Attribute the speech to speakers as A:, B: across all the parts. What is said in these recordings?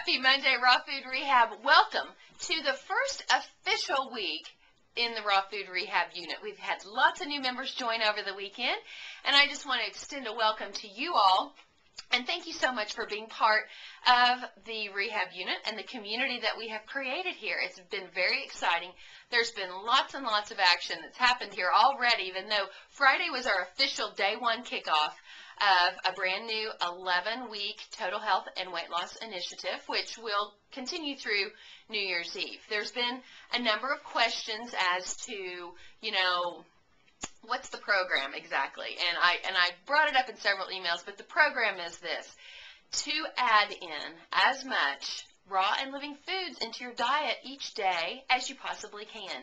A: Happy Monday, Raw Food Rehab. Welcome to the first official week in the Raw Food Rehab unit. We've had lots of new members join over the weekend, and I just want to extend a welcome to you all. And thank you so much for being part of the rehab unit and the community that we have created here. It's been very exciting. There's been lots and lots of action that's happened here already, even though Friday was our official day one kickoff of a brand new 11-week total health and weight loss initiative, which will continue through New Year's Eve. There's been a number of questions as to, what's the program exactly? And I brought it up in several emails, but the program is this: to add in as much raw and living foods into your diet each day as you possibly can.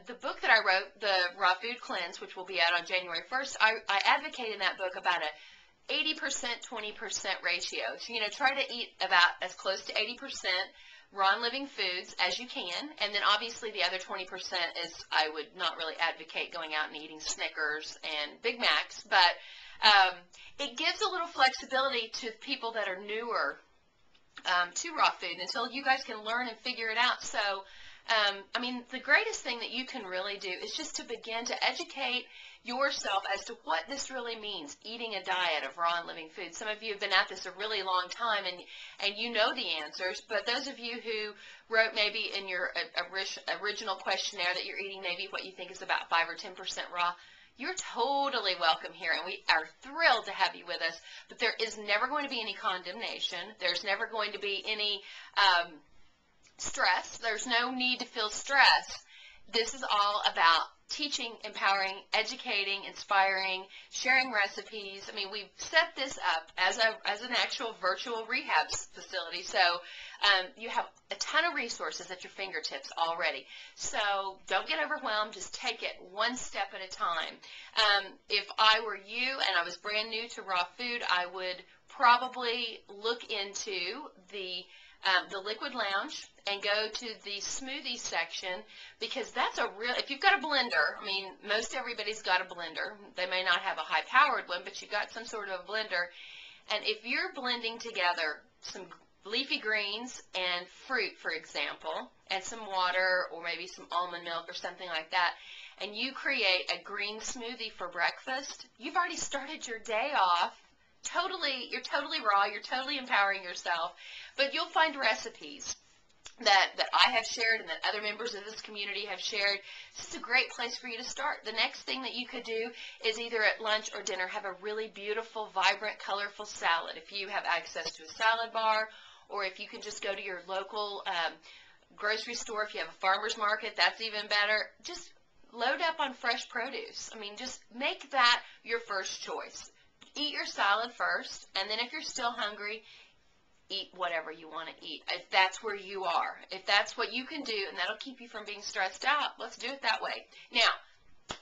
A: The book that I wrote, The Raw Food Cleanse, which will be out on January 1st, I advocate in that book about a 80%, 20% ratio. So, try to eat about as close to 80% raw and living foods as you can, and then obviously the other 20% is, I would not really advocate going out and eating Snickers and Big Macs, but it gives a little flexibility to people that are newer to raw food until you guys can learn and figure it out. So, the greatest thing that you can really do is just to begin to educate yourself as to what this really means, eating a diet of raw and living food. Some of you have been at this a really long time, and you know the answers, but those of you who wrote maybe in your original questionnaire that you're eating maybe what you think is about 5 or 10% raw, you're totally welcome here, and we are thrilled to have you with us. But there is never going to be any condemnation. There's never going to be any stress. There's no need to feel stress. This is all about teaching, empowering, educating, inspiring, sharing recipes. We've set this up as an actual virtual rehab facility, so you have a ton of resources at your fingertips already. So don't get overwhelmed. Just take it one step at a time. If I were you and I was brand new to raw food, I would probably look into the Liquid Lounge and go to the smoothie section, because that's if you've got a blender, most everybody's got a blender. They may not have a high-powered one, but you've got some sort of a blender. And if you're blending together some leafy greens and fruit, for example, and some water or maybe some almond milk or something like that, and you create a green smoothie for breakfast, you've already started your day off. You're totally raw, you're totally empowering yourself, but you'll find recipes that I have shared and that other members of this community have shared. This is a great place for you to start. The next thing that you could do is either at lunch or dinner have a really beautiful, vibrant, colorful salad. If you have access to a salad bar, or if you can just go to your local grocery store, if you have a farmer's market, that's even better. Just load up on fresh produce. Just make that your first choice. Eat your salad first, and then if you're still hungry, eat whatever you want to eat. If that's where you are, if that's what you can do, and that'll keep you from being stressed out, let's do it that way. Now,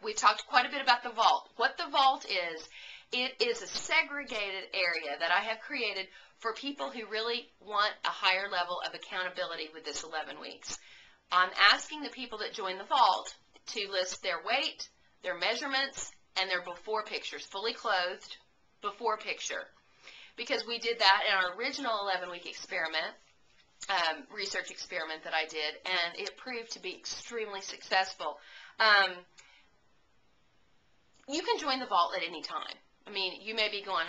A: we've talked quite a bit about the vault. What the vault is, it is a segregated area that I have created for people who really want a higher level of accountability with this 11 weeks. I'm asking the people that join the vault to list their weight, their measurements, and their before pictures, fully clothed before picture. Because we did that in our original 11-week experiment, research experiment that I did, and it proved to be extremely successful. You can join the vault at any time. You may be going,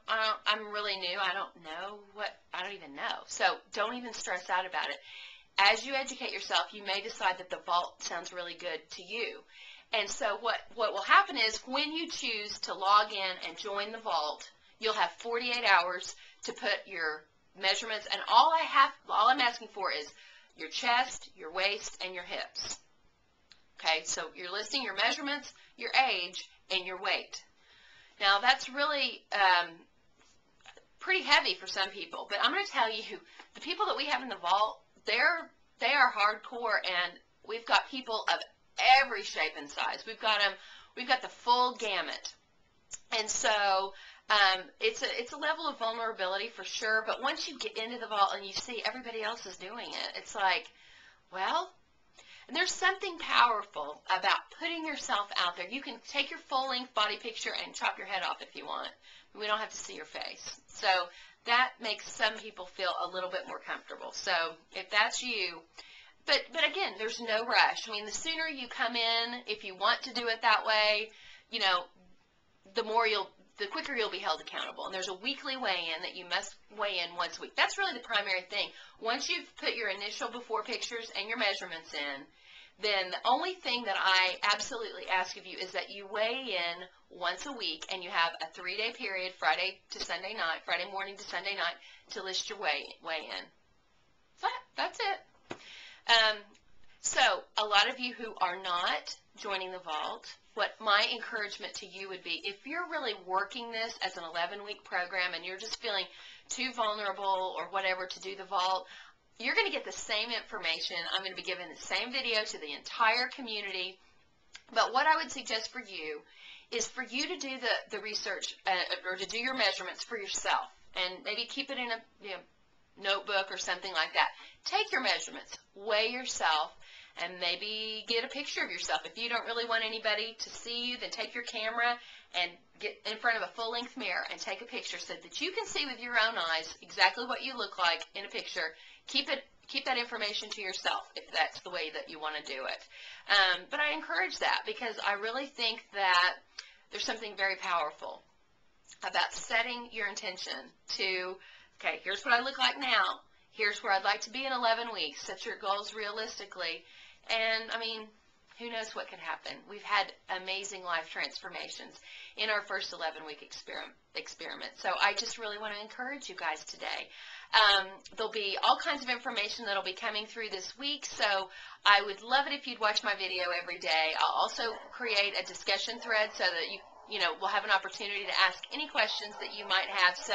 A: I'm really new, I don't even know. So don't even stress out about it. As you educate yourself, you may decide that the vault sounds really good to you. And so what will happen is when you choose to log in and join the vault, you'll have 48 hours to put your measurements, and all I'm asking for is your chest, your waist, and your hips. Okay, so you're listing your measurements, your age, and your weight. Now that's really pretty heavy for some people, but I'm going to tell you, the people that we have in the vault, they are hardcore, and we've got people of every shape and size. We've got the full gamut. And so it's a level of vulnerability for sure, but once you get into the vault and you see everybody else is doing it, it's like, well, and there's something powerful about putting yourself out there. You can take your full-length body picture and chop your head off if you want. We don't have to see your face. So that makes some people feel a little bit more comfortable. So if that's you, but again, there's no rush. I mean, the sooner you come in, if you want to do it that way, you know, the quicker you'll be held accountable. And there's a weekly weigh-in that you must weigh in once a week. That's really the primary thing. Once you've put your initial before pictures and your measurements in, then the only thing that I absolutely ask of you is that you weigh in once a week, and you have a 3-day period, Friday morning to Sunday night, to list your weigh in. That's it. So a lot of you who are not joining the vault, what my encouragement to you would be, if you're really working this as an 11-week program and you're just feeling too vulnerable or whatever to do the vault, you're going to get the same information. I'm going to be giving the same video to the entire community. But what I would suggest for you is for you to do the research or to do your measurements for yourself, and maybe keep it in a notebook or something like that. Take your measurements, weigh yourself, and maybe get a picture of yourself. If you don't really want anybody to see you, then take your camera and get in front of a full-length mirror and take a picture so that you can see with your own eyes exactly what you look like in a picture. Keep that information to yourself if that's the way that you want to do it. But I encourage that because I really think that there's something very powerful about setting your intention to, okay, here's what I look like now. Here's where I'd like to be in 11 weeks. Set your goals realistically. And, I mean, who knows what could happen. We've had amazing life transformations in our first 11-week experiment. So I just really want to encourage you guys today. There'll be all kinds of information that'll be coming through this week, so I would love it if you'd watch my video every day. I'll also create a discussion thread so that you know, we'll have an opportunity to ask any questions that you might have. So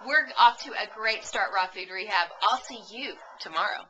A: we're off to a great start, Raw Food Rehab. I'll see you tomorrow.